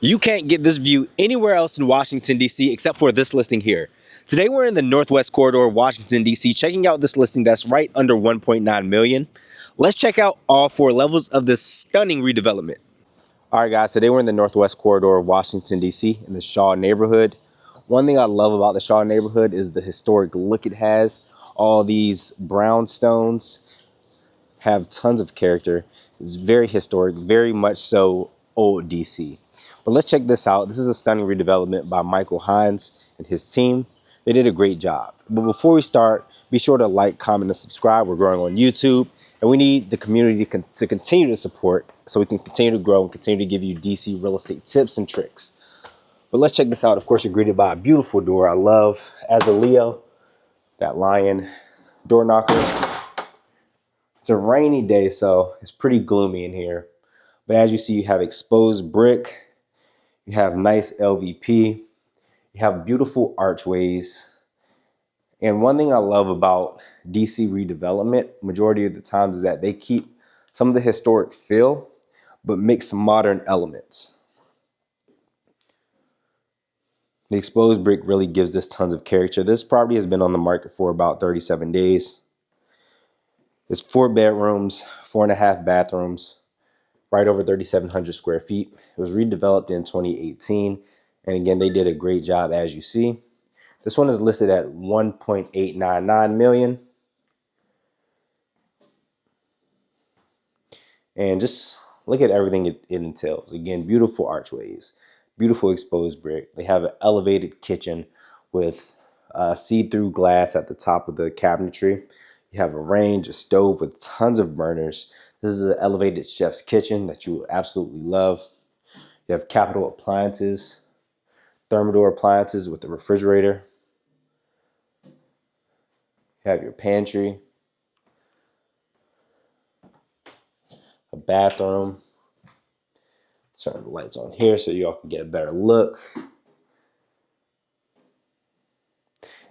You can't get this view anywhere else in Washington, D.C. except for this listing here. Today we're in the Northwest Corridor of Washington, D.C. checking out this listing that's right under 1.9 million. Let's check out all 4 levels of this stunning redevelopment. All right, guys, today we're in the Northwest Corridor of Washington, D.C. in the Shaw neighborhood. One thing I love about the Shaw neighborhood is the historic look it has. All these brownstones have tons of character. It's very historic, very much so old DC. But let's check this out. This is a stunning redevelopment by Michael Hines and his team. They did a great job. But before we start, be sure to like, comment, and subscribe. We're growing on YouTube, and we need the community to continue to support so we can continue to grow and continue to give you DC real estate tips and tricks. But let's check this out. Of course, you're greeted by a beautiful door. I love, as a Leo, that lion door knocker. It's a rainy day, so it's pretty gloomy in here. But as you see, you have exposed brick. You have nice LVP. You have beautiful archways. And one thing I love about DC redevelopment, majority of the times, is that they keep some of the historic feel, but mix some modern elements. The exposed brick really gives this tons of character. This property has been on the market for about 37 days. It's 4 bedrooms, 4.5 bathrooms, right over 3,700 square feet. It was redeveloped in 2018. And again, they did a great job, as you see. This one is listed at 1.899 million. And just look at everything it entails. Again, beautiful archways, beautiful exposed brick. They have an elevated kitchen with see-through glass at the top of the cabinetry. You have a range, a stove with tons of burners. This is an elevated chef's kitchen that you will absolutely love. You have capital appliances, thermador appliances with the refrigerator. You have your pantry, a bathroom. Turn the lights on here so y'all can get a better look.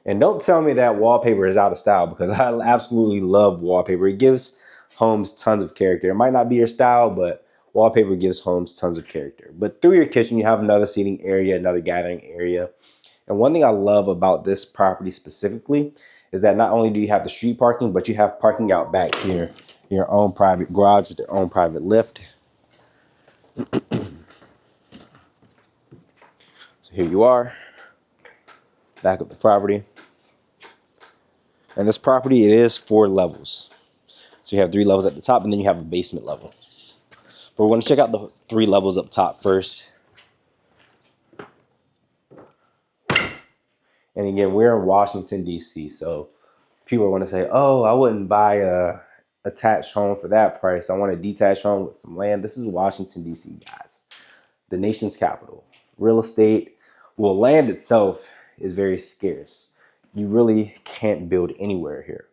And don't tell me that wallpaper is out of style, because I absolutely love wallpaper. It gives homes tons of character. It might not be your style, but wallpaper gives homes tons of character. But through your kitchen, you have another seating area, another gathering area. And one thing I love about this property specifically is that not only do you have the street parking, but you have parking out back here, your own private garage with your own private lift. So here you are, back of the property. And this property, it is 4 levels. So you have 3 levels at the top, and then you have a basement level. But we're going to check out the 3 levels up top first. And again, we're in Washington, D.C., so people are going to say, oh, I wouldn't buy a attached home for that price. I want a detached home with some land. This is Washington, D.C., guys, the nation's capital. Real estate, well, land itself is very scarce. You really can't build anywhere here.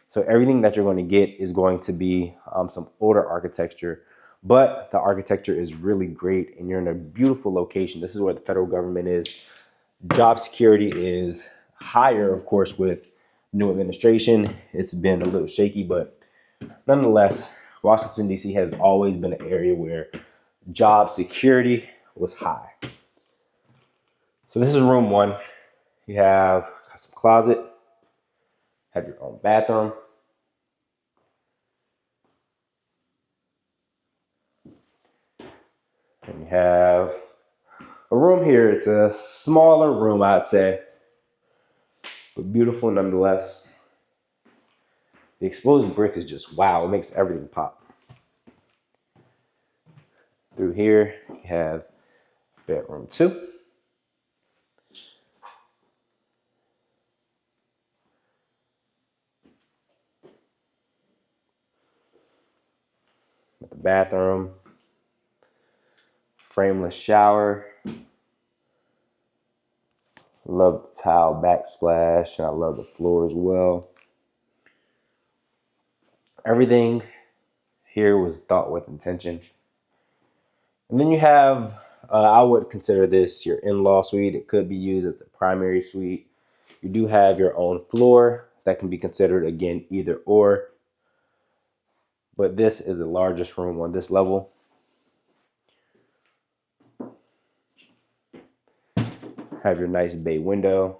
So everything that you're going to get is going to be some older architecture, but the architecture is really great, and you're in a beautiful location. This is where the federal government is. Job security is higher, of course, with new administration. It's been a little shaky, but nonetheless, Washington, D.C. has always been an area where job security was high. So this is room 1. You have a custom closet, have your own bathroom. And you have a room here. It's a smaller room, I'd say, but beautiful nonetheless. The exposed brick is just wow. It makes everything pop. Through here, you have bedroom 2. With the bathroom, frameless shower. Love the tile backsplash, and I love the floor as well. Everything here was thought with intention. And then you have, I would consider this your in-law suite. It could be used as a primary suite. You do have your own floor that can be considered, again, either or. But this is the largest room on this level. Have your nice bay window.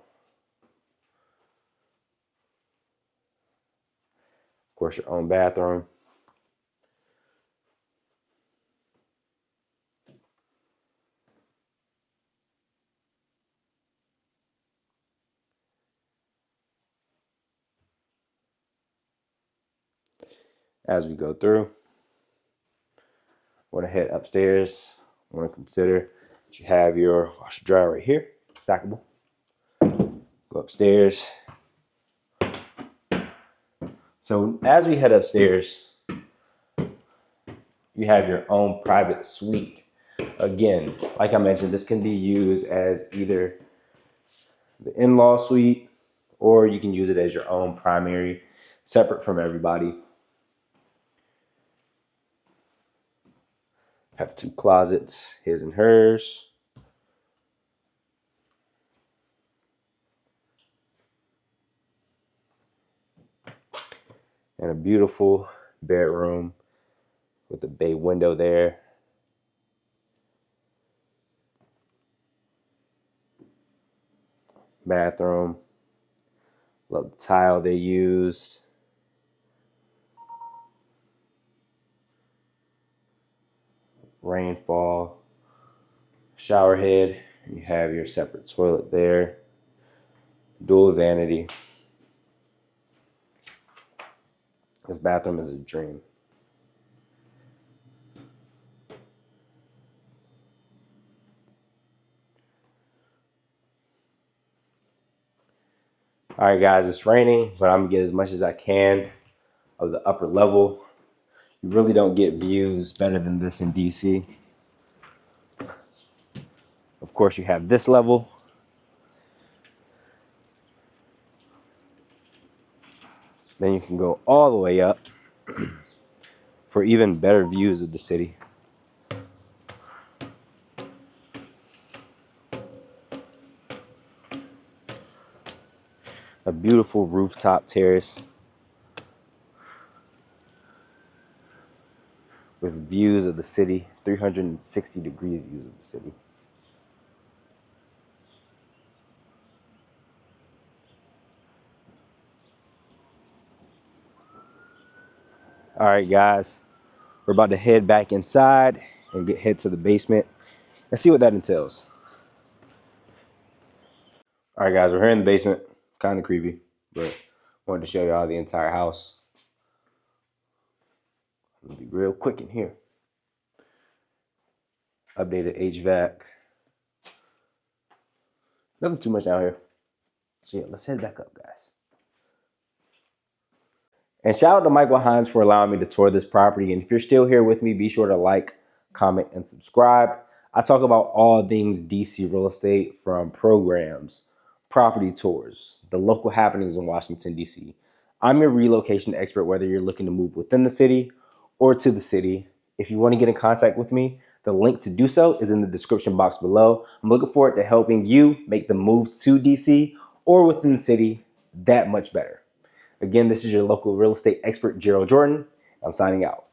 Of course, your own bathroom. As we go through, want to head upstairs. Want to consider that you have your washer dryer right here, stackable. Go upstairs. So as we head upstairs, you have your own private suite. Again, like I mentioned, this can be used as either the in-law suite, or you can use it as your own primary, separate from everybody. Have 2 closets, his and hers. And a beautiful bedroom with a bay window there. Bathroom. Love the tile they used. Rainfall. Shower head. You have your separate toilet there. Dual vanity. This bathroom is a dream. All right, guys, it's raining, but I'm gonna get as much as I can of the upper level. You really don't get views better than this in DC. Of course, you have this level. Then you can go all the way up for even better views of the city. A beautiful rooftop terrace with views of the city, 360-degree views of the city. All right, guys, we're about to head back inside and head to the basement and see what that entails. All right, guys, we're here in the basement. Kind of creepy, but wanted to show y'all the entire house. I'm gonna be real quick in here. Updated HVAC. Nothing too much down here. So yeah, let's head back up, guys. And shout out to Michael Hines for allowing me to tour this property. And if you're still here with me, be sure to like, comment, and subscribe. I talk about all things DC real estate, from programs, property tours, the local happenings in Washington, DC. I'm your relocation expert, whether you're looking to move within the city or to the city. If you want to get in contact with me, the link to do so is in the description box below. I'm looking forward to helping you make the move to DC or within the city that much better. Again, this is your local real estate expert, Gerald Jordan. I'm signing out.